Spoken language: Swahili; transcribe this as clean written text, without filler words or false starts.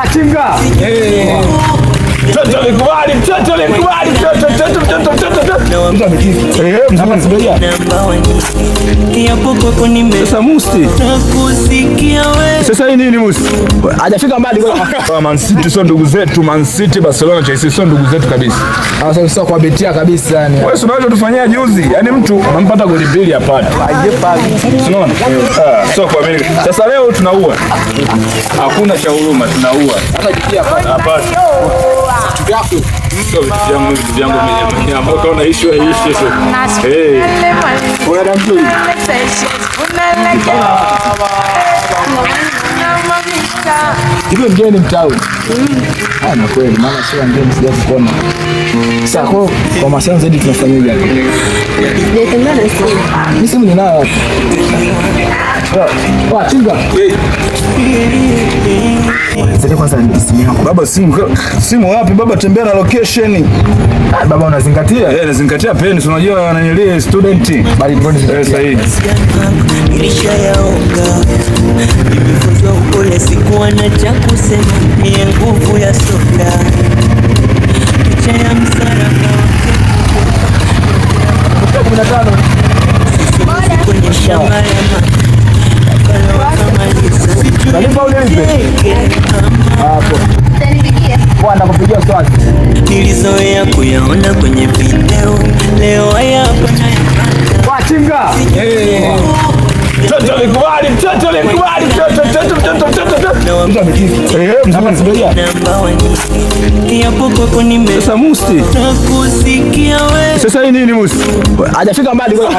Wachinga. Mtoto nikubali, mtoto nikubali, mtoto. Hapa siberia. Sasa Musti. Sasa hii nini Musti? Hajafika mbali kwa Man City sio ndugu zetu, Man City, Barcelona, Chelsea sio ndugu zetu kabisa. Sasa sio kwa betia kabisa yani. Wewe unaweza tufanyia juzi. Yaani mtu unampata goli mbili hapana. Unaona? Sio kwa mimi. Sasa leo tunaua. Hakuna cha huruma, tunaua. Hata jitia hapana. Tugafu. Vyangu mwenyewe ambao kaona issue hii issue. Wewe mzuri. Hiyo mgeni mtawi. Na kweli maana sio mgeni sija kuona. Sasa kwa masana zaidi tunafanyaje hapo? Mimi simu ninayo hapo. Wachinga. Sasa kwanza ni simu yako. Baba simu wapi baba, tembea na location. Baba unazingatia? Nazingatia peni, unajua ananilia student. Bali drone sahihi. Nilishayaonga. Nimefunzwa upole, sikuwa na cha kusema, ni nguvu ya soka. Picha ya msalaba 15 kwenye shamba la nilizoea kuyaona kwenye video, leo haya hapa nayapata. Wachinga. Mtoto nikubali, mtoto nikubali, mtoto. Hapa siberia. Sasa Musti. Sasa hii nini Musti? Hajafika mbali kwa